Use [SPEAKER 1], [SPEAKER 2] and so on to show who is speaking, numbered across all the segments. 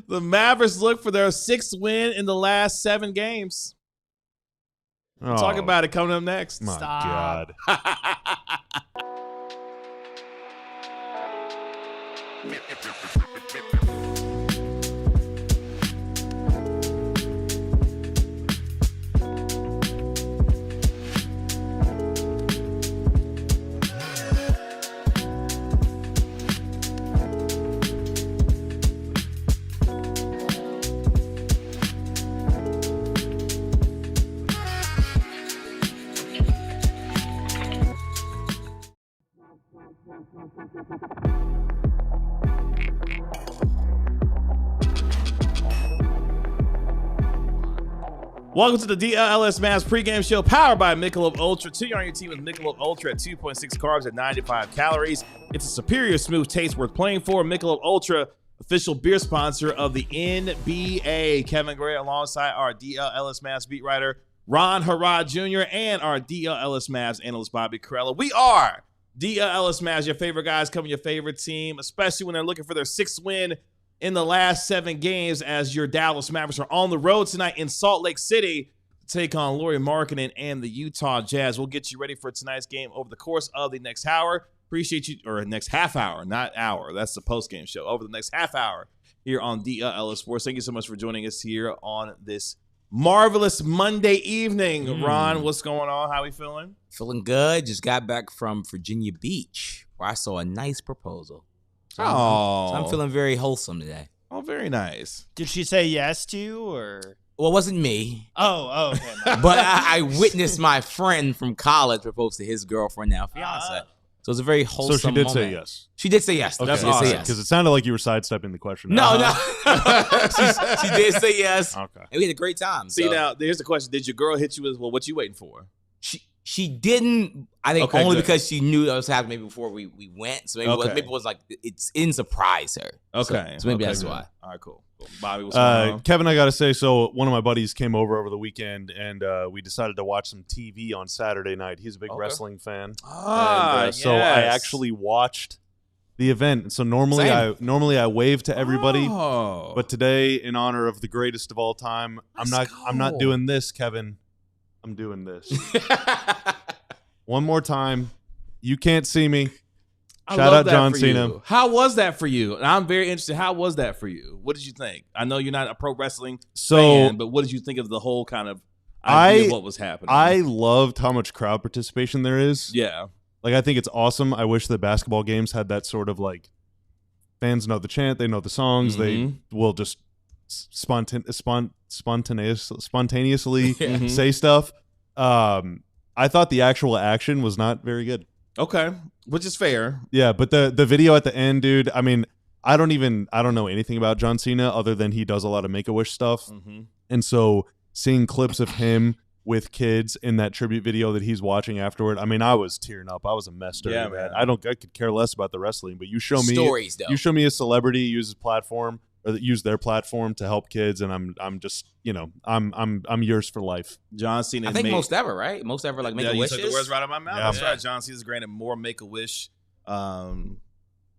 [SPEAKER 1] The Mavericks look for their 6th win in the last 7 games. We'll talk about it coming up next.
[SPEAKER 2] My
[SPEAKER 3] Stop.
[SPEAKER 2] God.
[SPEAKER 1] Welcome to the DLLS Mavs pregame show powered by Michelob Ultra. 2 on your team with Michelob Ultra at 2.6 carbs at 95 calories. It's a superior smooth taste worth playing for. Michelob Ultra, official beer sponsor of the NBA. Kevin Gray alongside our DLLS Mavs beat writer Ron Harrod Jr. and our DLLS Mavs analyst Bobby Carella. We are DLLS Mavs, your favorite guys covering your favorite team, especially when they're looking for their 6th win in the last 7 games, as your Dallas Mavericks are on the road tonight in Salt Lake City to take on laurimarkkanen and the Utah Jazz. We'll get you ready for tonight's game over the course of the next hour. Appreciate you, or next half hour, not hour. That's the post-game show. Over the next half hour here on DLLS Sports. Thank you so much for joining us here on this marvelous Monday evening. Ron, what's going on? How we feeling?
[SPEAKER 4] Feeling good. Just got back from Virginia Beach, where I saw a nice proposal. So I'm feeling very wholesome today.
[SPEAKER 1] Oh, very nice.
[SPEAKER 3] Did she say yes to you, or?
[SPEAKER 4] Well, it wasn't me.
[SPEAKER 3] Oh, okay.
[SPEAKER 4] But I witnessed my friend from college propose to his girlfriend, now fiance. So it was a very wholesome
[SPEAKER 2] So she did
[SPEAKER 4] moment.
[SPEAKER 2] say yes.
[SPEAKER 4] She did say yes.
[SPEAKER 2] Okay.
[SPEAKER 4] That's
[SPEAKER 2] That's
[SPEAKER 4] awesome.
[SPEAKER 2] awesome. Because it sounded like you were sidestepping the question.
[SPEAKER 4] No. she did say yes.
[SPEAKER 2] Okay.
[SPEAKER 4] And we had a great time.
[SPEAKER 1] See,
[SPEAKER 4] so.
[SPEAKER 1] now, here's the question. Did your girl hit you with, well, what you waiting for?
[SPEAKER 4] She didn't, I think,
[SPEAKER 1] Okay,
[SPEAKER 4] only
[SPEAKER 1] good.
[SPEAKER 4] because she knew that was happening maybe before we went. So maybe it was like, it's in surprise her.
[SPEAKER 1] Okay.
[SPEAKER 4] So maybe
[SPEAKER 1] Okay,
[SPEAKER 4] that's
[SPEAKER 1] good.
[SPEAKER 4] why.
[SPEAKER 1] All right, cool. Bobby, what's going on?
[SPEAKER 2] Kevin, I got to say, so one of my buddies came over the weekend, and we decided to watch some TV on Saturday night. He's a big wrestling fan. So I actually watched the event. And so normally I wave to everybody, but today, in honor of the greatest of all time, I'm not doing this, Kevin. I'm doing this. One more time. You can't see me. Shout out John Cena.
[SPEAKER 1] How was that for you? And I'm very interested. How was that for you? What did you think? I know you're not a pro wrestling fan, but what did you think of the whole kind of idea of what was happening?
[SPEAKER 2] I loved how much crowd participation there is.
[SPEAKER 1] Yeah.
[SPEAKER 2] Like, I think it's awesome. I wish the basketball games had that sort of, like, fans know the chant, they know the songs, they will just spontaneously say stuff. I thought the actual action was not very good.
[SPEAKER 1] Okay, which is fair.
[SPEAKER 2] Yeah, but the video at the end, dude, I mean, I don't know anything about John Cena other than he does a lot of Make-A-Wish stuff. And so seeing clips of him with kids in that tribute video that he's watching afterward, I mean, I was tearing up. I was a mess during that. I could care less about the wrestling, but you show me
[SPEAKER 4] stories, though.
[SPEAKER 2] You show me a celebrity use his platform or that use their platform to help kids, and I'm just, I'm yours for life.
[SPEAKER 1] John Cena.
[SPEAKER 4] I think most ever, right? Most ever, like Make-A-Wish.
[SPEAKER 1] You took the words right out of my mouth.
[SPEAKER 2] Yeah.
[SPEAKER 1] That's right. John Cena's granted more Make-A-Wish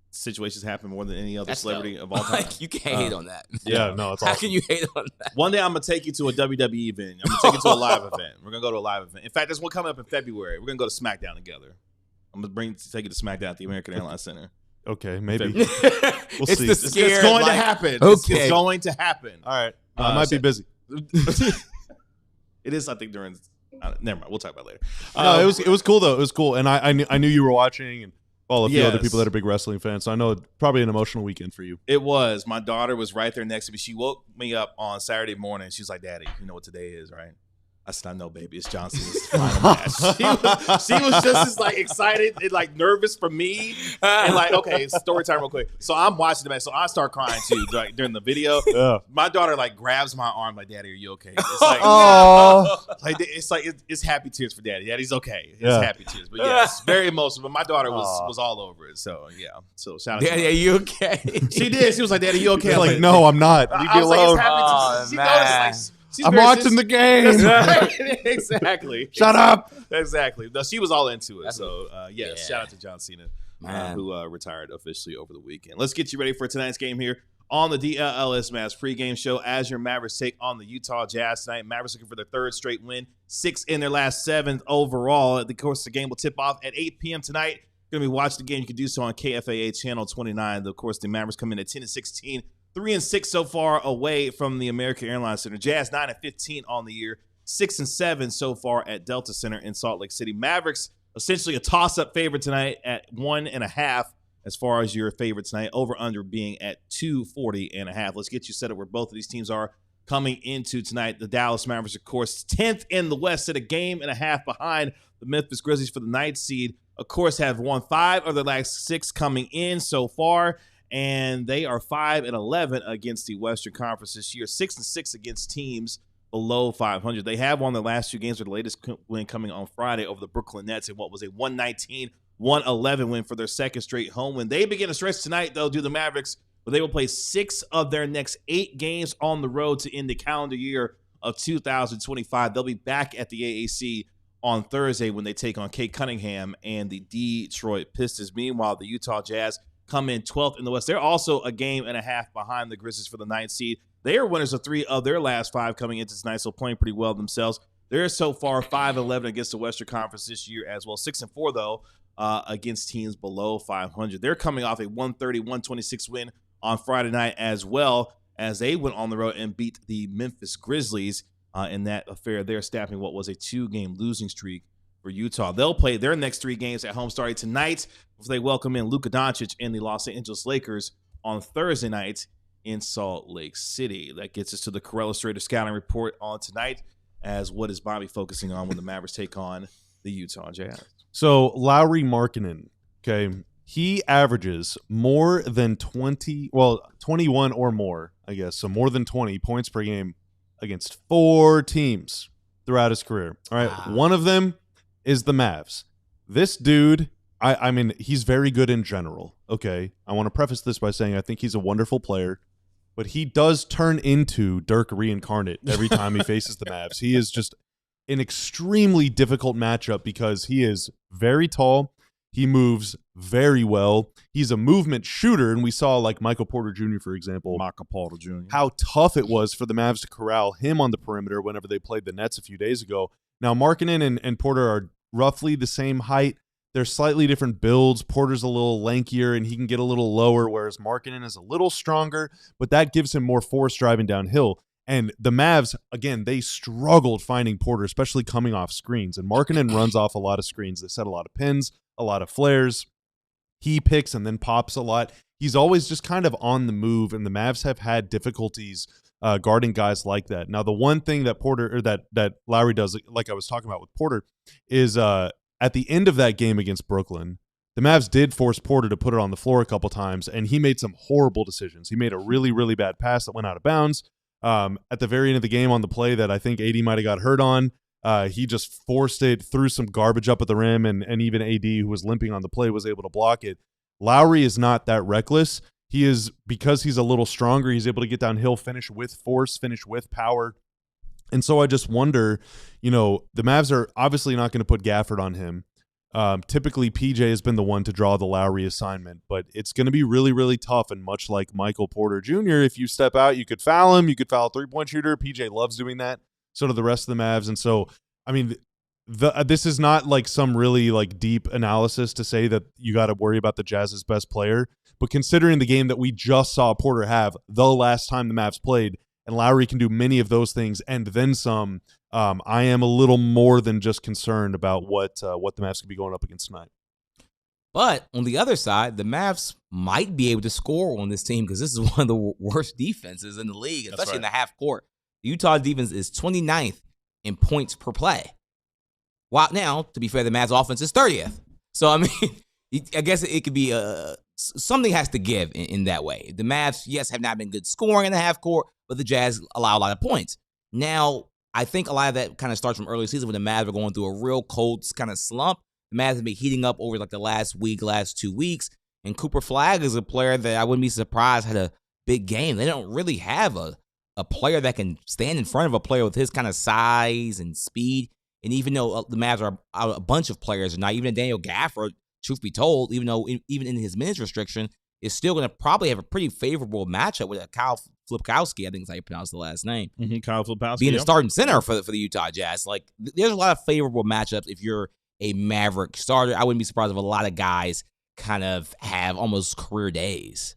[SPEAKER 1] situations happen more than any other celebrity of all time.
[SPEAKER 4] Like, you can't hate on that.
[SPEAKER 2] Yeah, no, it's awesome.
[SPEAKER 4] How can you hate on that?
[SPEAKER 1] One day I'm gonna take you to a WWE event. I'm gonna take you to a live event. We're gonna go to a live event. In fact, there's one coming up in February. We're gonna go to SmackDown together. I'm gonna take you to SmackDown at the American Airlines Center.
[SPEAKER 2] Okay, maybe.
[SPEAKER 1] We'll
[SPEAKER 4] It's
[SPEAKER 1] see.
[SPEAKER 4] the
[SPEAKER 1] It's
[SPEAKER 4] scared,
[SPEAKER 1] going to
[SPEAKER 4] like,
[SPEAKER 1] happen.
[SPEAKER 4] okay.
[SPEAKER 1] It's going to happen.
[SPEAKER 2] All right. I might be busy.
[SPEAKER 1] It is, I think, during. Never mind. We'll talk about it later.
[SPEAKER 2] No, it was cool though. It was cool, and I knew you were watching, and a few other
[SPEAKER 1] Yes.
[SPEAKER 2] people that are big wrestling fans. So I know probably an emotional weekend for you.
[SPEAKER 1] It was. My daughter was right there next to me. She woke me up on Saturday morning. She was like, "Daddy, you know what today is, right?" I said, "I know, baby. It's John Cena's final match." She was just as like excited and like nervous for me. And like, okay, story time real quick. So I'm watching the match. So I start crying too, like during the video.
[SPEAKER 2] Yeah.
[SPEAKER 1] My daughter like grabs my arm, like, "Daddy, are you okay?" It's like, it's happy tears for Daddy. Daddy's okay. It's happy tears. But yeah, it's very emotional. But my daughter was all over it. So yeah. So shout out to
[SPEAKER 4] Daddy,
[SPEAKER 1] her.
[SPEAKER 4] are you okay?
[SPEAKER 1] She did. She was like, "Daddy, you okay?" I was
[SPEAKER 2] Like, no, I'm not. Leave me
[SPEAKER 1] I was like,
[SPEAKER 2] alone.
[SPEAKER 1] "It's happy tears." She
[SPEAKER 4] man.
[SPEAKER 1] noticed, like, she's
[SPEAKER 2] I'm
[SPEAKER 1] very
[SPEAKER 2] watching the game.
[SPEAKER 1] Exactly.
[SPEAKER 2] Shut up.
[SPEAKER 1] Exactly. No, she was all into it.
[SPEAKER 4] That's
[SPEAKER 1] so, shout out to John Cena. who retired officially over the weekend. Let's get you ready for tonight's game here on the DLLS Mavs pregame show as your Mavericks take on the Utah Jazz tonight. Mavericks looking for their third straight win, 6 in their last 7 overall. Of course, the game will tip off at 8 p.m. tonight. Going to be watching the game. You can do so on KFAA Channel 29. Of course, the Mavericks come in at 10-16, 3-6 so far away from the American Airlines Center. Jazz 9-15 on the year, 6-7 so far at Delta Center in Salt Lake City. Mavericks essentially a toss-up favorite tonight at 1.5 as far as your favorite tonight. Over-under being at 240.5. Let's get you set up where both of these teams are coming into tonight. The Dallas Mavericks, of course, 10th in the West at a game and a half behind the Memphis Grizzlies for the 9th seed. Of course, have won 5 of their last 6 coming in so far, and they are 5-11 against the Western Conference this year, 6-6 against teams below 500. They have won the last 2 games, with the latest win coming on Friday over the Brooklyn Nets in what was a 119-111 win for their second straight home win. They begin a stretch tonight, though, do the Mavericks, where they will play 6 of their next 8 games on the road to end the calendar year of 2025. They'll be back at the AAC on Thursday when they take on Kate Cunningham and the Detroit Pistons. Meanwhile, the Utah Jazz come in 12th in the West. They're also a game and a half behind the Grizzlies for the 9th seed. They are winners of 3 of their last 5 coming into tonight, so playing pretty well themselves. They're so far 5-11 against the Western Conference this year as well. 6-4, though, against teams below 500. They're coming off a 130-126 win on Friday night as well, as they went on the road and beat the Memphis Grizzlies in that affair. They're snapping what was a 2-game losing streak for Utah. They'll play their next 3 games at home starting tonight before they welcome in Luka Doncic and the Los Angeles Lakers on Thursday night in Salt Lake City. That gets us to the Corella Strader scouting report on tonight, as what is Bobby focusing on when the Mavericks take on the Utah Jazz?
[SPEAKER 2] So laurimarkkanen, okay, he averages more than 21 or more, I guess, so more than 20 points per game against 4 teams throughout his career. All right, one of them is the Mavs. This dude, I mean, he's very good in general, okay? I want to preface this by saying I think he's a wonderful player, but he does turn into Dirk reincarnate every time he faces the Mavs. He is just an extremely difficult matchup because he is very tall. He moves very well. He's a movement shooter, and we saw, like, Michael Porter Jr., for example, how tough it was for the Mavs to corral him on the perimeter whenever they played the Nets a few days ago. Now, Markkanen and Porter are roughly the same height. They're slightly different builds. Porter's a little lankier, and he can get a little lower, whereas Markkanen is a little stronger, but that gives him more force driving downhill. And the Mavs, again, they struggled finding Porter, especially coming off screens. And Markkanen runs off a lot of screens. They set a lot of pins, a lot of flares. He picks and then pops a lot. He's always just kind of on the move, and the Mavs have had difficulties guarding guys like that. Now, the one thing that Porter or that Lowry does, like I was talking about with Porter, is at the end of that game against Brooklyn, the Mavs did force Porter to put it on the floor a couple times, and he made some horrible decisions. He made a really, really bad pass that went out of bounds. At the very end of the game on the play that I think AD might have got hurt on, he just forced it, threw some garbage up at the rim, and even AD, who was limping on the play, was able to block it. Lowry is not that reckless. He is, because he's a little stronger, he's able to get downhill, finish with force, finish with power. And so I just wonder, the Mavs are obviously not going to put Gafford on him. Typically, PJ has been the one to draw the Lowry assignment, but it's going to be really, really tough. And much like Michael Porter Jr., if you step out, you could foul him. You could foul a three-point shooter. PJ loves doing that. So do the rest of the Mavs. And so, I mean, this is not like some really like deep analysis to say that you got to worry about the Jazz's best player. But considering the game that we just saw Porter have the last time the Mavs played, and Lowry can do many of those things and then some, I am a little more than just concerned about what the Mavs could be going up against tonight.
[SPEAKER 4] But on the other side, the Mavs might be able to score on this team because this is one of the worst defenses in the league, especially in the half court. The Utah defense is 29th in points per play. While now, to be fair, the Mavs offense is 30th. So, I mean, I guess it could be something has to give in that way. The Mavs, yes, have not been good scoring in the half court, but the Jazz allow a lot of points. Now, I think a lot of that kind of starts from early season when the Mavs are going through a real cold kind of slump. The Mavs have been heating up over like the last 2 weeks. And Cooper Flagg is a player that I wouldn't be surprised had a big game. They don't really have a player that can stand in front of a player with his kind of size and speed. And even though the Mavs are a bunch of players, not even Daniel Gafford truth be told, even though even in his minutes restriction, is still going to probably have a pretty favorable matchup with Kyle Flipkowski. I think is how you pronounce the last name.
[SPEAKER 1] Kyle Flipkowski
[SPEAKER 4] being the starting center for the Utah Jazz. Like, there's a lot of favorable matchups if you're a Maverick starter. I wouldn't be surprised if a lot of guys kind of have almost career days.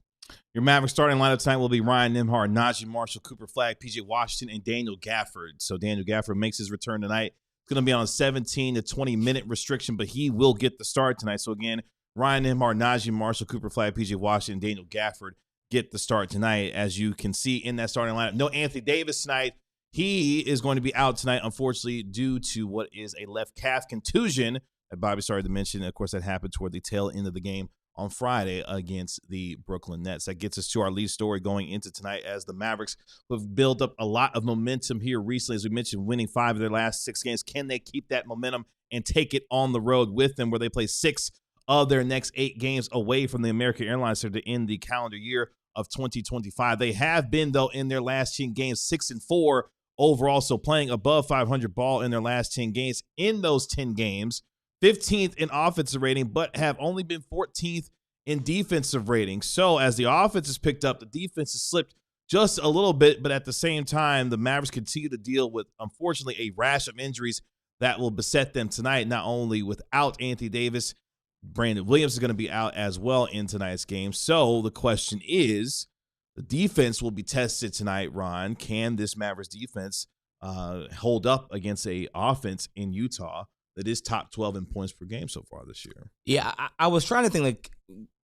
[SPEAKER 1] Your Maverick starting lineup tonight will be Ryan Nembhard, Najee Marshall, Cooper Flagg, PJ Washington, and Daniel Gafford. So Daniel Gafford makes his return tonight. It's going to be on a 17 to 20-minute restriction, but he will get the start tonight. So again, Ryan Nembhard, Najee Marshall, Cooper Flagg, PJ Washington, and Daniel Gafford get the start tonight. As you can see in that starting lineup, no Anthony Davis tonight. He is going to be out tonight, unfortunately, due to what is a left calf contusion that Bobby started to mention. Of course, that happened toward the tail end of the game on Friday against the Brooklyn Nets. That gets us to our lead story going into tonight, as the Mavericks have built up a lot of momentum here recently, as we mentioned, winning 5 of their last 6 games. Can they keep that momentum and take it on the road with them, where they play 6 of their next 8 games away from the American Airlines Center to end the calendar year of 2025? They have been, though, in their last 10 games, 6-4 overall, so playing above 500 ball in their last 10 games. In those 10 games, 15th in offensive rating, but have only been 14th in defensive rating. So as the offense has picked up, the defense has slipped just a little bit, but at the same time, the Mavericks continue to deal with, unfortunately, a rash of injuries that will beset them tonight, not only without Anthony Davis. Brandon Williams is going to be out as well in tonight's game. So the question is, the defense will be tested tonight, Ron. Can this Mavericks defense hold up against a offense in Utah that is top 12 in points per game so far this year?
[SPEAKER 4] Yeah, I was trying to think, like,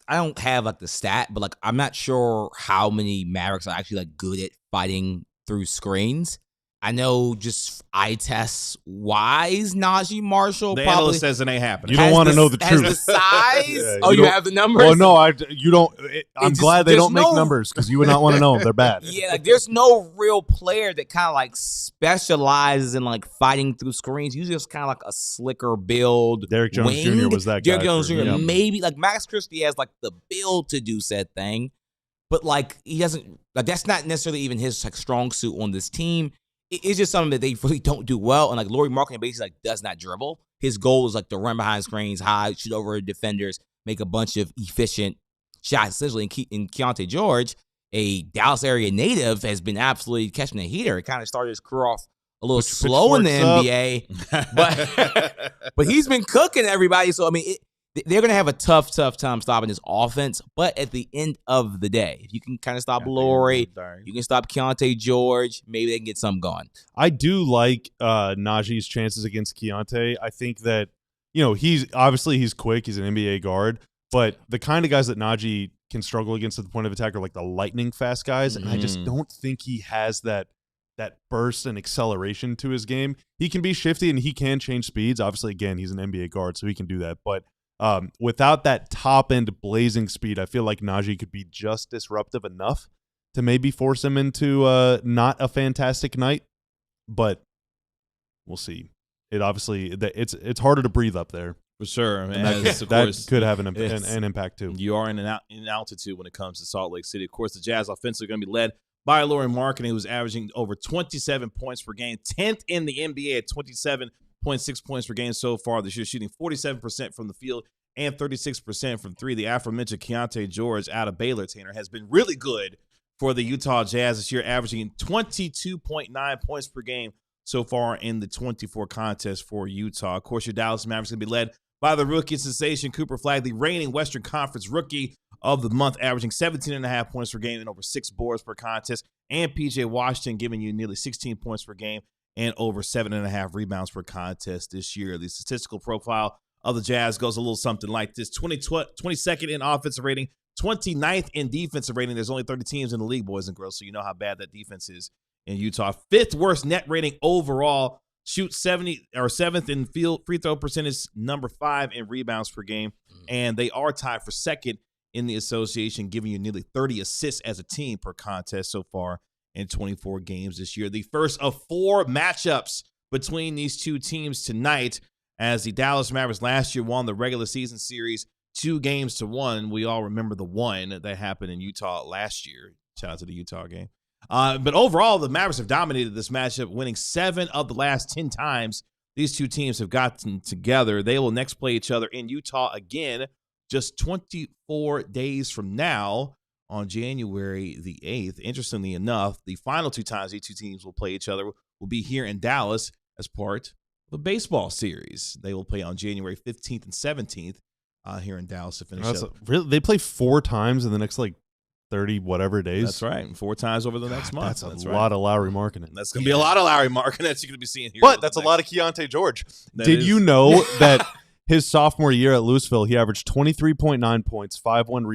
[SPEAKER 4] I don't have like the stat, but like I'm not sure how many Mavericks are actually like good at fighting through screens. I know just eye tests wise, Najee Marshall
[SPEAKER 1] the
[SPEAKER 4] probably
[SPEAKER 1] analyst says it ain't happening.
[SPEAKER 2] You don't want to know the
[SPEAKER 4] has
[SPEAKER 2] truth.
[SPEAKER 4] the size.
[SPEAKER 2] Yeah,
[SPEAKER 4] oh, you have the numbers?
[SPEAKER 2] Well, no, you don't. I'm
[SPEAKER 4] just-
[SPEAKER 2] glad they
[SPEAKER 4] there's
[SPEAKER 2] don't make numbers, because you would not want to know them. They're bad.
[SPEAKER 4] Yeah, like there's no real player that kind of like specializes in like fighting through screens. Usually it's kind of like a slicker build.
[SPEAKER 2] Derrick Jones
[SPEAKER 4] wing.
[SPEAKER 2] Jr. was that guy.
[SPEAKER 4] Derrick Jones Jr.
[SPEAKER 2] Yeah.
[SPEAKER 4] Maybe like Max Christie has like the build to do said thing, but like he doesn't. Like that's not necessarily even his like strong suit on this team. It's just something that they really don't do well. And like laurimarkkanen basically like does not dribble. His goal is like to run behind screens, high, shoot over defenders, make a bunch of efficient shots. Essentially, in keyontegeorge, a Dallas area native, has been absolutely catching the heater. It kind of started his career off a little slow in the NBA, but he's been cooking everybody. So I mean, they're going to have a tough time stopping this offense. But at the end of the day, if you can kind of stop Lauri, you can stop Keyontegeorge, maybe they can get something going.
[SPEAKER 2] I do like Najee's chances against Keyonte. I think that, you know, he's quick. He's an NBA guard. But the kind of guys that Najee can struggle against at the point of attack are like the lightning fast guys. And I just don't think he has that burst and acceleration to his game. He can be shifty and he can change speeds. Obviously, again, he's an NBA guard, so he can do that. But without that top end blazing speed, I feel like Najee could be just disruptive enough to maybe force him into not a fantastic night, but we'll see. It obviously it's harder to breathe up there
[SPEAKER 1] For sure.
[SPEAKER 2] and
[SPEAKER 1] As,
[SPEAKER 2] that,
[SPEAKER 1] of course,
[SPEAKER 2] could have an impact too.
[SPEAKER 1] You are in altitude when it comes to Salt Lake City. Of course, the Jazz offensively going to be led by laurimarkkanen, who's averaging over 27 points per game, 10th in the NBA at 27.6 points per game so far this year, shooting 47% from the field and 36% from three. The aforementioned Keyontegeorge out of Baylor, Tanner, has been really good for the Utah Jazz this year, averaging 22.9 points per game so far in the 24 contests for Utah. Of course, your Dallas Mavericks going to be led by the rookie sensation Cooper Flagg, the reigning Western Conference Rookie of the Month, averaging 17.5 points per game and over 6 boards per contest, and PJ Washington giving you nearly 16 points per game and over 7.5 rebounds per contest this year. The statistical profile of the Jazz goes a little something like this: 22nd in offensive rating, 29th in defensive rating. There's only 30 teams in the league, boys and girls, so you know how bad that defense is in Utah. 5th worst net rating overall, shoot 7th in free throw percentage, number 5 in rebounds per game, and they are tied for 2nd in the association, giving you nearly 30 assists as a team per contest so far in 24 games this year. The first of 4 matchups between these two teams tonight, as the Dallas Mavericks last year won the regular season series 2-1. We all remember the one that happened in Utah last year. Shout out to the Utah game. But overall, the Mavericks have dominated this matchup, winning 7 of the last 10 times these two teams have gotten together. They will next play each other in Utah again just 24 days from now on January the 8th. Interestingly enough, the final two times these two teams will play each other will be here in Dallas as part of a baseball series. They will play on January 15th and 17th here in Dallas to finish up.
[SPEAKER 2] Really, they play 4 times in the next 30 whatever days.
[SPEAKER 1] That's right. 4 times over the next month.
[SPEAKER 2] That's a lot of LauriMarkkanen.
[SPEAKER 1] That's going to be a lot of LauriMarkkanen that you're going to be seeing here.
[SPEAKER 2] But that's a lot of Keyontegeorge. Did you know that his sophomore year at Louisville, he averaged 23.9 points, 5.1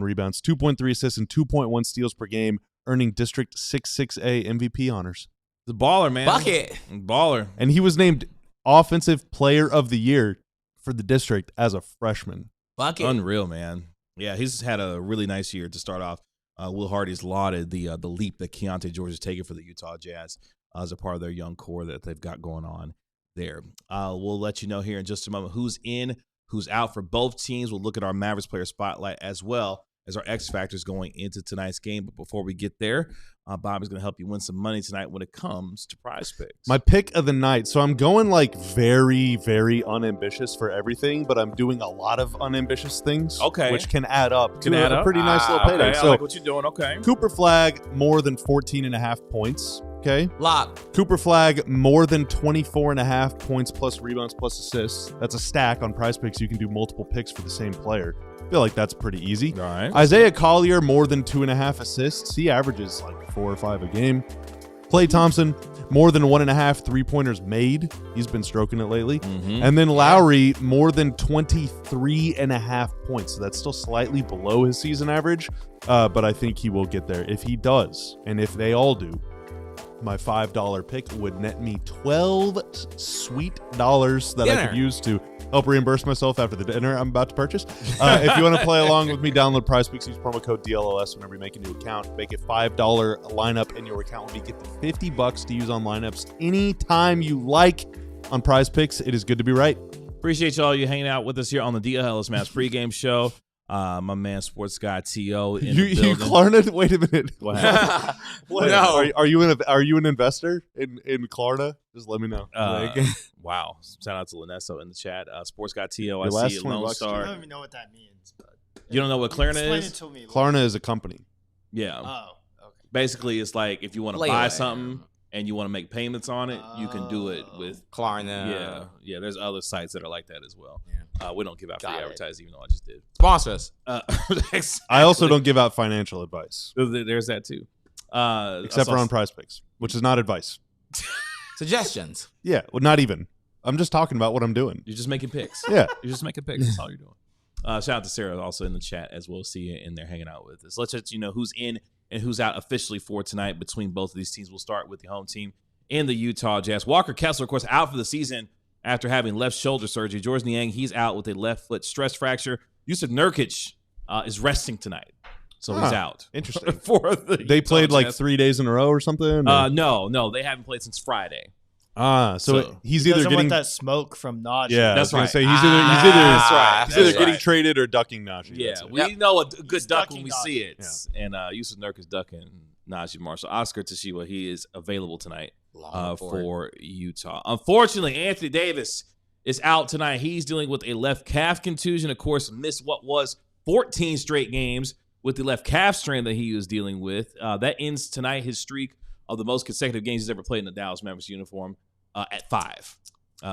[SPEAKER 2] rebounds, 2.3 assists, and 2.1 steals per game, earning District 6-6A MVP honors.
[SPEAKER 1] The baller, man.
[SPEAKER 4] Bucket.
[SPEAKER 1] Baller.
[SPEAKER 2] And he was named Offensive Player of the Year for the district as a freshman.
[SPEAKER 4] Bucket.
[SPEAKER 1] Unreal, man. Yeah, he's had a really nice year to start off. Will Hardy's lauded the leap that Keyontegeorge has taken for the Utah Jazz as a part of their young core that they've got going on there. We'll let you know here in just a moment who's in, who's out for both teams. We'll look at our Mavericks player spotlight as well as our X factors going into tonight's game. But before we get there, Bob is going to help you win some money tonight when it comes to Prize Picks.
[SPEAKER 2] My pick of the night. So I'm going very, very unambitious for everything, but I'm doing a lot of unambitious things.
[SPEAKER 1] Okay.
[SPEAKER 2] Which can add up to a pretty nice little payday.
[SPEAKER 1] Okay,
[SPEAKER 2] so
[SPEAKER 1] I like what you're doing. Okay.
[SPEAKER 2] Cooper Flagg, more than 14.5 points. Okay.
[SPEAKER 4] Lock.
[SPEAKER 2] Cooper Flagg, more than 24.5 points plus rebounds plus assists. That's a stack on Prize Picks. You can do multiple picks for the same player. I feel like that's pretty easy.
[SPEAKER 1] All right.
[SPEAKER 2] Isaiah Collier, more than 2.5 assists. He averages 4 or 5 a game. Klay Thompson, more than 1.5 3-pointers made. He's been stroking it lately.
[SPEAKER 1] Mm-hmm.
[SPEAKER 2] And then Lowry, more than 23.5 points. So that's still slightly below his season average, but I think he will get there. If he does, and if they all do, my $5 pick would net me $12 sweet dollars that I could use to help reimburse myself after the dinner I'm about to purchase. If you want to play along with me, download Prize Picks, use promo code DLLS whenever you make a new account. Make a $5 lineup in your account. You get the $50 to use on lineups anytime you like on Prize Picks. It is good to be right.
[SPEAKER 1] Appreciate y'all you hanging out with us here on the DLLS Mavs pregame show. My man, Sports Guy T.O. in the building.
[SPEAKER 2] You Klarna? Wait a minute.
[SPEAKER 1] What happened?
[SPEAKER 2] No. Are you an investor in Klarna? Just let me know.
[SPEAKER 1] Wow. Shout out to Lanesso in the chat. Sports Guy T.O. I
[SPEAKER 2] Your
[SPEAKER 1] see
[SPEAKER 2] last
[SPEAKER 1] you, Lone
[SPEAKER 2] $20.
[SPEAKER 1] Star.
[SPEAKER 3] I don't even know what that means. But
[SPEAKER 1] You don't know what Klarna
[SPEAKER 3] explain
[SPEAKER 1] is?
[SPEAKER 3] it to me.
[SPEAKER 2] Klarna is a company.
[SPEAKER 1] Yeah.
[SPEAKER 3] Oh, okay.
[SPEAKER 1] Basically, it's like if you want to buy something and you want to make payments on it, you can do it with
[SPEAKER 4] Klarna.
[SPEAKER 1] Yeah. There's other sites that are like that as well. We don't give out free advertising, even though I just did.
[SPEAKER 4] Sponsor us.
[SPEAKER 1] Exactly.
[SPEAKER 2] I also don't give out financial advice.
[SPEAKER 1] There's that too.
[SPEAKER 2] Except for on Prize Picks, which is not advice.
[SPEAKER 4] Suggestions.
[SPEAKER 2] Yeah, well, not even. I'm just talking about what I'm doing.
[SPEAKER 1] You're just making picks.
[SPEAKER 2] Yeah.
[SPEAKER 1] You're just making picks. That's all you're doing. Shout out to Sarah also in the chat as well. See you in there hanging out with us. Let's let you know who's in and who's out officially for tonight between both of these teams. We'll start with the home team and the Utah Jazz. Walker Kessler, of course, out for the season after having left shoulder surgery. George Niang, he's out with a left foot stress fracture. Yusuf Nurkic is resting tonight, so he's out.
[SPEAKER 2] Interesting.
[SPEAKER 1] For the
[SPEAKER 2] They
[SPEAKER 1] Utah
[SPEAKER 2] played
[SPEAKER 1] Jazz.
[SPEAKER 2] 3 days in a row or something?
[SPEAKER 1] No, they haven't played since Friday.
[SPEAKER 2] So he's
[SPEAKER 3] He
[SPEAKER 2] either
[SPEAKER 3] doesn't
[SPEAKER 2] getting
[SPEAKER 3] want that smoke from Najee.
[SPEAKER 2] Yeah,
[SPEAKER 1] That's
[SPEAKER 2] I was gonna
[SPEAKER 1] right.
[SPEAKER 2] say he's
[SPEAKER 1] That's
[SPEAKER 2] either
[SPEAKER 1] right.
[SPEAKER 2] getting traded or ducking Najee.
[SPEAKER 1] Yeah,
[SPEAKER 2] That's it.
[SPEAKER 1] we know a good
[SPEAKER 3] He's
[SPEAKER 1] duck
[SPEAKER 3] ducking
[SPEAKER 1] when we
[SPEAKER 3] Najee.
[SPEAKER 1] see it. And Yusuf Nurkic is ducking Najee Marshall. Oscar Toshiba, he is available tonight for Utah. Unfortunately, Anthony Davis is out tonight. He's dealing with a left calf contusion. Of course, missed what was 14 straight games with the left calf strain that he was dealing with. That ends tonight his streak of the most consecutive games he's ever played in the Dallas Mavericks uniform at 5.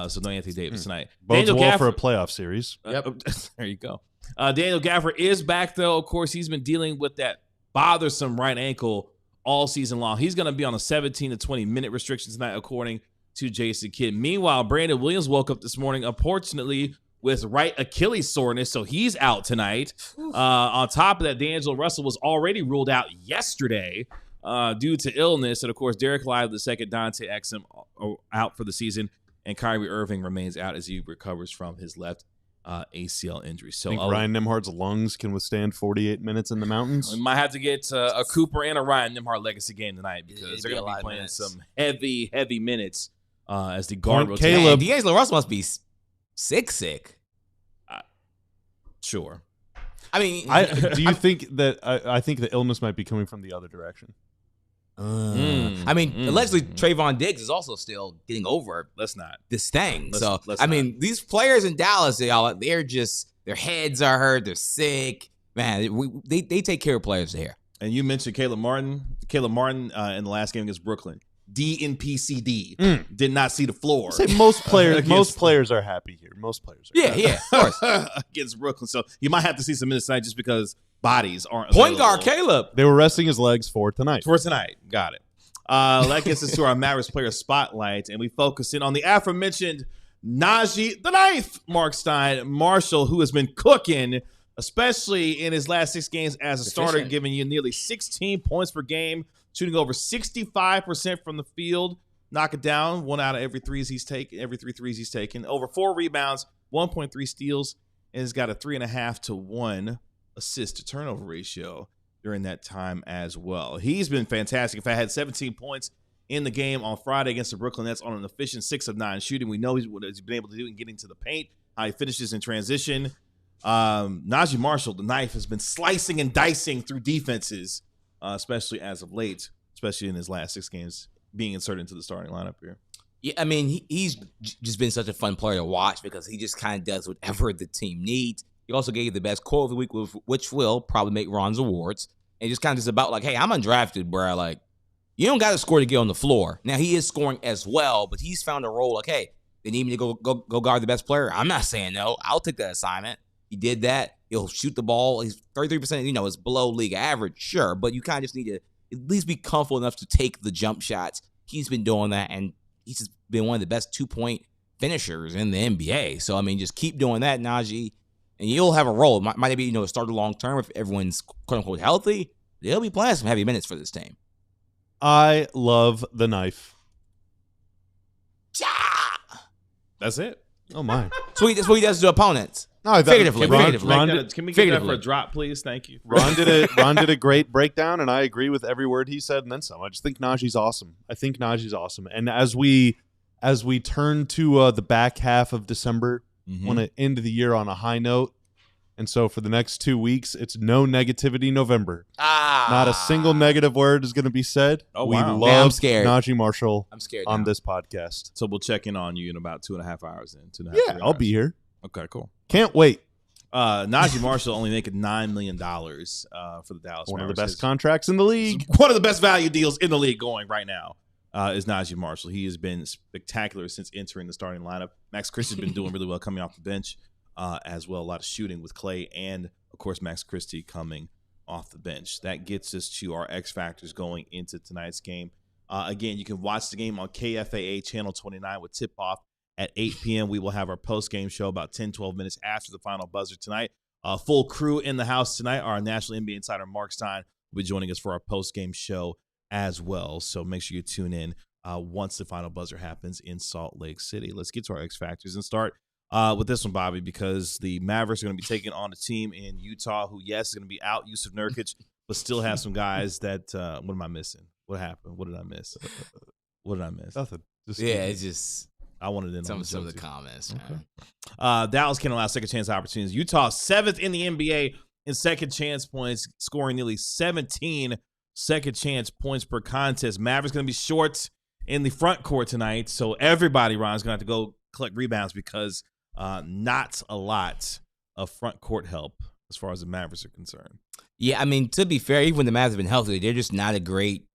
[SPEAKER 1] So no Anthony Davis tonight.
[SPEAKER 2] Bodes
[SPEAKER 1] Daniel
[SPEAKER 2] well for
[SPEAKER 1] Gafford-
[SPEAKER 2] a playoff series.
[SPEAKER 1] There you go. Daniel Gafford is back, though. Of course, he's been dealing with that bothersome right ankle all season long. He's going to be on a 17 to 20-minute restriction tonight, according to Jason Kidd. Meanwhile, Brandon Williams woke up this morning, unfortunately, with right Achilles soreness, so he's out tonight. On top of that, D'Angelo Russell was already ruled out yesterday due to illness. And, of course, Derek Lively II, Dante Exum out for the season, and Kyrie Irving remains out as he recovers from his left ACL injury. So
[SPEAKER 2] I think Ryan Nembhard's lungs can withstand 48 minutes in the mountains.
[SPEAKER 1] we might have to get a Cooper and a Ryan Nembhard legacy game tonight because they're going to be playing some heavy minutes as the guard rotation.
[SPEAKER 2] Caleb.
[SPEAKER 4] D'Angelo Russell must be sick.
[SPEAKER 1] Sure.
[SPEAKER 4] I mean,
[SPEAKER 2] Do you think that I think the illness might be coming from the other direction?
[SPEAKER 4] I mean, allegedly Trayvon Diggs is also still getting over.
[SPEAKER 1] Let's not
[SPEAKER 4] this thing.
[SPEAKER 1] Let's
[SPEAKER 4] I mean, these players in Dallas, they're just their heads are hurt. They're sick. Man, they take care of players here.
[SPEAKER 1] And you mentioned Caleb Martin. Caleb Martin in the last game against Brooklyn. DNPCD did not see the floor.
[SPEAKER 2] Say most players are happy here. Most players are happy.
[SPEAKER 4] Yeah, of course.
[SPEAKER 1] Against Brooklyn. So you might have to see some minutes tonight just because bodies aren't
[SPEAKER 4] Point
[SPEAKER 1] available.
[SPEAKER 4] guard Caleb.
[SPEAKER 2] They were resting his legs for tonight.
[SPEAKER 1] Got it. That gets us to our Mavericks player spotlight, and we focus in on the aforementioned Najee the Knife Marshall, who has been cooking, especially in his last 6 games as a starter, giving you nearly 16 points per game, shooting over 65% from the field, knock it down 1 out of every 3 threes he's taken, over 4 rebounds, 1.3 steals, and has got a 3.5 to 1 assist to turnover ratio during that time as well. He's been fantastic. If I had 17 points in the game on Friday against the Brooklyn Nets on an efficient 6 of 9 shooting, we know what he's been able to do in getting to the paint, how he finishes in transition. Najee Marshall, the Knife, has been slicing and dicing through defenses, especially as of late, especially in his last 6 games being inserted into the starting lineup here.
[SPEAKER 4] Yeah, I mean, he's just been such a fun player to watch because he just kind of does whatever the team needs. He also gave the best quote of the week, which will probably make Ron's awards. And just kind of just about like, hey, I'm undrafted, bro. Like, you don't got to score to get on the floor. Now, he is scoring as well, but he's found a role like, hey, they need me to go guard the best player. I'm not saying no. I'll take that assignment. He did that. He'll shoot the ball. He's 33%, is below league average, sure. But you kind of just need to at least be comfortable enough to take the jump shots. He's been doing that, and he's just been one of the best 2-point finishers in the NBA. So, I mean, just keep doing that, Najee. And you'll have a role. Might be, a starter long term if everyone's quote-unquote healthy. They'll be playing some heavy minutes for this team.
[SPEAKER 2] I love the Knife.
[SPEAKER 1] That's it.
[SPEAKER 2] Oh, my.
[SPEAKER 4] Sweet. That's what he does to opponents.
[SPEAKER 2] No,
[SPEAKER 4] Figuratively.
[SPEAKER 1] Can we get that for a drop, please? Thank you.
[SPEAKER 2] Ron did a great breakdown, and I agree with every word he said and then some. I just think Najee's awesome. And as we turn to the back half of December, want to end the year on a high note. And so for the next 2 weeks, it's no negativity November. Not a single negative word is going to be said.
[SPEAKER 1] Oh,
[SPEAKER 2] we
[SPEAKER 1] wow.
[SPEAKER 2] love
[SPEAKER 4] Najee
[SPEAKER 2] Marshall
[SPEAKER 4] on
[SPEAKER 2] this podcast.
[SPEAKER 1] So we'll check in on you in about 2.5 hours then.
[SPEAKER 2] I'll be here.
[SPEAKER 1] Okay, cool.
[SPEAKER 2] Can't wait.
[SPEAKER 1] Najee Marshall only making $9 million for the Dallas Mavericks.
[SPEAKER 2] One of the best contracts in the league.
[SPEAKER 1] One of the best value deals in the league going right now is Najee Marshall. He has been spectacular since entering the starting lineup. Max Christie's been doing really well coming off the bench as well. A lot of shooting with Klay and, of course, Max Christie coming off the bench. That gets us to our X factors going into tonight's game. Again, you can watch the game on KFAA Channel 29 with tip-off at 8 p.m. We will have our post-game show about 10, 12 minutes after the final buzzer tonight. Full crew in the house tonight. Our national NBA insider, Mark Stein, will be joining us for our post-game show as well. So make sure you tune in once the final buzzer happens in Salt Lake City. Let's get to our X factors and start with this one, Bobby, because the Mavericks are going to be taking on a team in Utah who, yes, is going to be out Yusuf Nurkic, but still have some guys that what am I missing? What happened? What did I miss?
[SPEAKER 2] Nothing.
[SPEAKER 4] It's just
[SPEAKER 1] I wanted in
[SPEAKER 4] some of the comments.
[SPEAKER 1] Okay. Dallas can allow second chance opportunities. Utah 7th in the NBA in second chance points, scoring nearly 17 second chance points per contest. Mavericks going to be short in the front court tonight, so everybody, Ron, is going to have to go collect rebounds because not a lot of front court help as far as the Mavericks are concerned.
[SPEAKER 4] Yeah, I mean, to be fair, even when the Mavs have been healthy, they're just not a great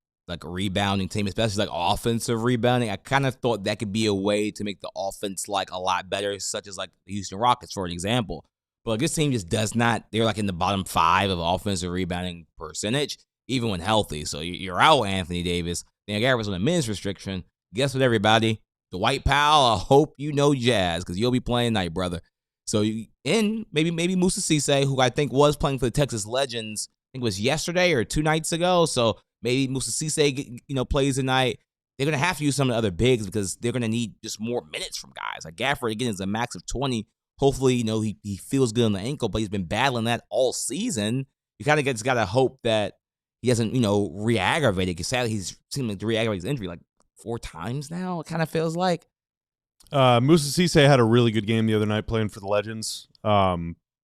[SPEAKER 4] rebounding team, especially offensive rebounding. I kind of thought that could be a way to make the offense a lot better, such as the Houston Rockets, for an example. But this team just does not. They're in the bottom 5 of offensive rebounding percentage, even when healthy. So you're out Anthony Davis. Then Gafford's on a minutes restriction. Guess what, everybody? The White Pal, I hope you know Jazz because you'll be playing tonight, brother. So maybe Musa Cisse, who I think was playing for the Texas Legends, I think it was yesterday or 2 nights ago. So maybe Musa Cisse, plays tonight. They're going to have to use some of the other bigs because they're going to need just more minutes from guys. Gafford, again, is a max of 20. Hopefully, he feels good on the ankle, but he's been battling that all season. You kind of just got to hope that he doesn't, re-aggravate it. Because sadly, he's seemed to re-aggravate his injury 4 times now, it kind of feels like.
[SPEAKER 2] Musa Cisse had a really good game the other night playing for the Legends.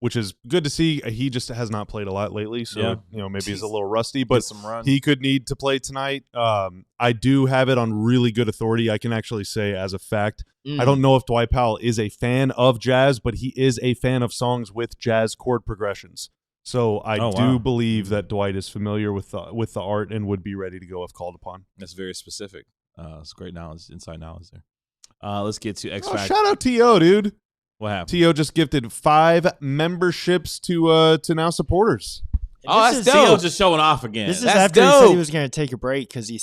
[SPEAKER 2] which is good to see. He just has not played a lot lately, so maybe he's a little rusty, but he could need to play tonight. I do have it on really good authority. I can actually say as a fact, I don't know if Dwight Powell is a fan of jazz, but he is a fan of songs with jazz chord progressions. So I do believe that Dwight is familiar with the art and would be ready to go if called upon.
[SPEAKER 1] That's very specific. It's great knowledge, inside knowledge there. Let's get to X Factor.
[SPEAKER 2] Shout out T.O., dude.
[SPEAKER 1] What happened?
[SPEAKER 2] T.O. just gifted 5 memberships to now supporters.
[SPEAKER 1] That's dope. T.O. just showing off again.
[SPEAKER 3] This is after he said he was going to take a break because he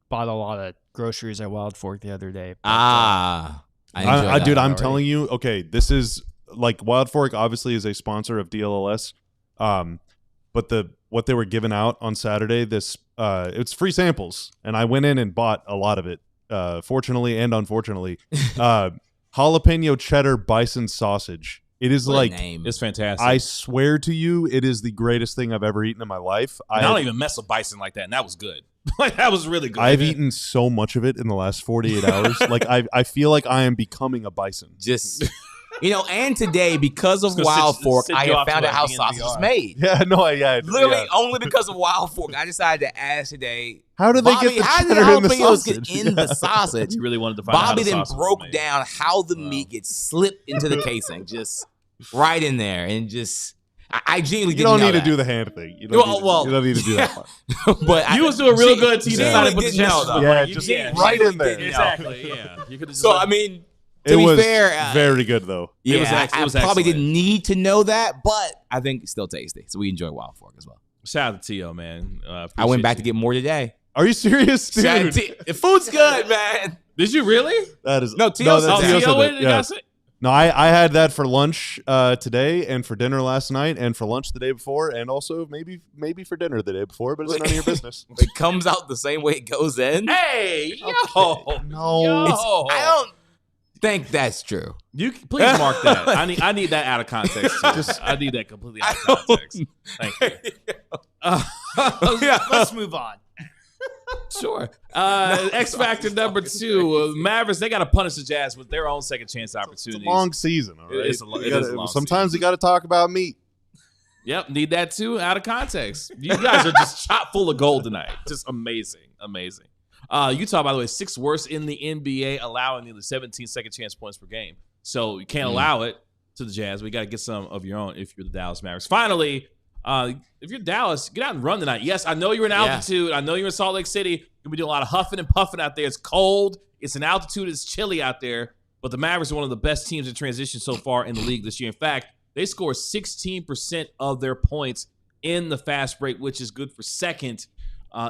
[SPEAKER 3] bought a lot of groceries at Wild Fork the other day.
[SPEAKER 4] But,
[SPEAKER 2] dude, I'm telling you, okay, this is like Wild Fork obviously is a sponsor of DLLS, but what they were giving out on Saturday, it's free samples, and I went in and bought a lot of it, fortunately and unfortunately. Jalapeno cheddar bison sausage. It is
[SPEAKER 1] it's fantastic.
[SPEAKER 2] I swear to you, it is the greatest thing I've ever eaten in my life.
[SPEAKER 1] I don't even mess with bison like that, and that was good. Like that was really good.
[SPEAKER 2] I've eaten so much of it in the last 48 hours. Like I feel like I am becoming a bison.
[SPEAKER 4] Just and today because of Wild Fork, I have found out how sausage is made.
[SPEAKER 2] Yeah, no,
[SPEAKER 4] literally only because of Wild Fork, I decided to ask today.
[SPEAKER 2] How did they get the cheddar in the sausage?
[SPEAKER 4] Get in the sausage?
[SPEAKER 1] You really wanted to find out.
[SPEAKER 4] Bobby then broke down how the meat gets slipped into the casing, just right in there, and just. I genuinely didn't know
[SPEAKER 2] You don't need
[SPEAKER 4] that.
[SPEAKER 2] to do the hand thing. You don't need to do that part.
[SPEAKER 4] But
[SPEAKER 1] you was doing real good. You decided to put the
[SPEAKER 4] know,
[SPEAKER 2] yeah, just right in there.
[SPEAKER 1] Exactly. Yeah. You could.
[SPEAKER 4] So I mean,
[SPEAKER 2] to be fair, very good though.
[SPEAKER 4] Yeah, it was probably didn't need to know that, but I think it's still tasty. So we enjoy Wild Fork as well.
[SPEAKER 1] Shout out to T.O., man.
[SPEAKER 4] I went back to get more today.
[SPEAKER 2] Are you serious, dude?
[SPEAKER 4] The food's good, man.
[SPEAKER 1] Did you really?
[SPEAKER 2] That is
[SPEAKER 4] T.O.
[SPEAKER 1] said
[SPEAKER 2] No, I had that for lunch today and for dinner last night and for lunch the day before and also maybe for dinner the day before, but it's none of your business.
[SPEAKER 4] It comes out the same way it goes in.
[SPEAKER 1] Hey,
[SPEAKER 2] no.
[SPEAKER 4] I don't think that's true.
[SPEAKER 1] You please mark that. I need that out of context. I need that completely out of context. Thank you.
[SPEAKER 3] Let's move on.
[SPEAKER 1] Sure. X Factor number 2. Mavericks, they got to punish the Jazz with their own second chance opportunities.
[SPEAKER 2] It's a long season, all right?
[SPEAKER 1] It is a long
[SPEAKER 2] sometimes
[SPEAKER 1] season.
[SPEAKER 2] you got to talk about meat.
[SPEAKER 1] Yep, need that too, out of context. You guys are just chock full of gold tonight. Just amazing. Utah, by the way, 6th worst in the NBA, allowing nearly 17 second chance points per game. So you can't allow it to the Jazz. We got to get some of your own if you're the Dallas Mavericks. Finally, if you're Dallas, get out and run tonight. Yes, I know you're in altitude. Yeah. I know you're in Salt Lake City. You're going to be doing a lot of huffing and puffing out there. It's cold. It's in altitude. It's chilly out there. But the Mavericks are one of the best teams in transition so far in the league this year. In fact, they score 16% of their points in the fast break, which is good for second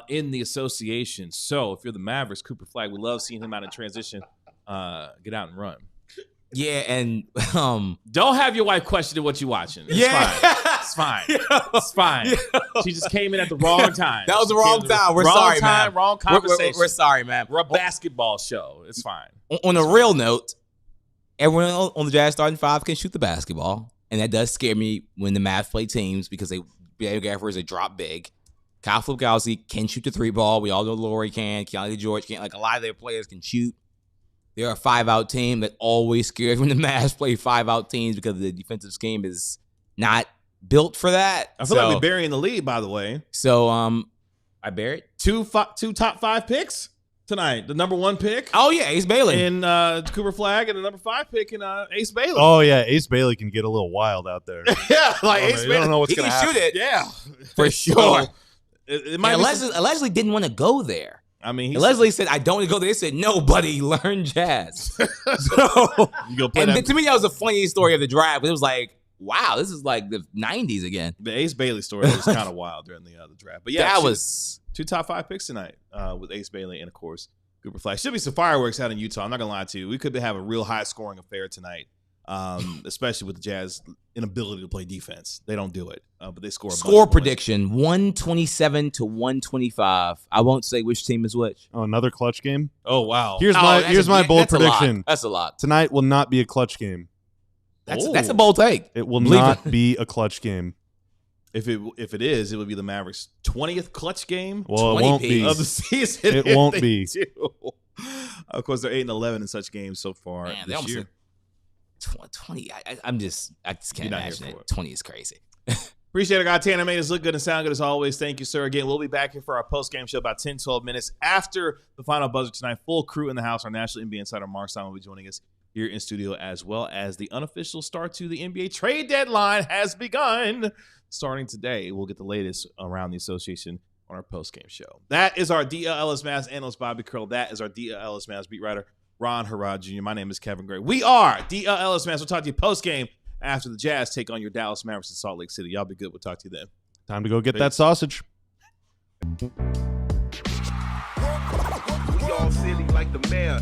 [SPEAKER 1] in the association. So if you're the Mavericks, Cooper Flagg, we love seeing him out in transition. Get out and run.
[SPEAKER 4] Yeah, and
[SPEAKER 1] don't have your wife question what you're watching. It's fine. It's fine. She just came in at the wrong time.
[SPEAKER 4] That was the wrong time. We're sorry, man.
[SPEAKER 1] Wrong conversation.
[SPEAKER 4] We're sorry, man.
[SPEAKER 1] We're a basketball show. It's fine.
[SPEAKER 4] On a real note, everyone on the Jazz starting 5 can shoot the basketball, and that does scare me when the Mavs play teams because Gafford they drop big. Kyle Flagg can shoot the 3-ball. We all know Laurie can. keyontegeorge can. Like a lot of their players can shoot. They're a 5-out team that always scares when the Mavs play 5-out teams because the defensive scheme is not built for that.
[SPEAKER 1] I feel like we're burying the lead, by the way.
[SPEAKER 4] So, I buried
[SPEAKER 1] 2 top 5 picks tonight. The number 1 pick.
[SPEAKER 4] Oh yeah, Ace Bailey
[SPEAKER 1] and Cooper Flagg, and the number 5 pick in Ace Bailey.
[SPEAKER 2] Oh yeah, Ace Bailey can get a little wild out there.
[SPEAKER 1] Yeah, like Ace Bailey.
[SPEAKER 2] I don't know what's
[SPEAKER 4] he
[SPEAKER 2] gonna
[SPEAKER 4] can
[SPEAKER 2] happen.
[SPEAKER 4] shoot it.
[SPEAKER 1] Yeah,
[SPEAKER 4] for sure.
[SPEAKER 1] It might
[SPEAKER 4] allegedly didn't want to go there.
[SPEAKER 1] I mean,
[SPEAKER 4] Leslie said, "I don't want to go there." They said, "No, buddy, learn jazz." So,
[SPEAKER 1] you go play
[SPEAKER 4] to me, that was the funniest story of the draft. It was like, wow, this is like the 90s again.
[SPEAKER 1] The Ace Bailey story was kind of wild during the draft. But yeah,
[SPEAKER 4] that was
[SPEAKER 1] 2 top 5 picks tonight with Ace Bailey and, of course, Cooper Flagg. Should be some fireworks out in Utah. I'm not going to lie to you. We could have a real high-scoring affair tonight, especially with the Jazz inability to play defense. They don't do it, but they score a
[SPEAKER 4] Score prediction, 127 to 125. I won't say which team is which.
[SPEAKER 2] Oh, another clutch game?
[SPEAKER 1] Oh, wow.
[SPEAKER 2] Here's my bold prediction.
[SPEAKER 4] That's a lot.
[SPEAKER 2] Tonight will not be a clutch game.
[SPEAKER 4] That's a bold take.
[SPEAKER 2] It will not be a clutch game.
[SPEAKER 1] If it is, it would be the Mavericks' 20th clutch game.
[SPEAKER 2] Well, it won't be
[SPEAKER 1] of the season.
[SPEAKER 2] It won't be.
[SPEAKER 1] Of course, they're 8-11 in such games so far this year.
[SPEAKER 4] 20. I just can't imagine it. 20 is crazy.
[SPEAKER 1] Appreciate it, guy. Tanner made us look good and sound good as always. Thank you, sir. Again, we'll be back here for our post-game show about 10, 12 minutes after the final buzzer tonight. Full crew in the house. Our national NBA insider, Mark Simon, will be joining us here in studio, as well as the unofficial start to the NBA trade deadline has begun. Starting today, we'll get the latest around the association on our post-game show. That is our DLLS Mavs analyst, Bobby Curl. That is our DLLS Mavs beat writer, Ron Harrod Jr. My name is Kevin Gray. We are DLLS Mavs. We'll talk to you post-game after the Jazz take on your Dallas Mavericks in Salt Lake City. Y'all be good. We'll talk to you then.
[SPEAKER 2] Time to go get that sausage.
[SPEAKER 5] We all silly like the mayor.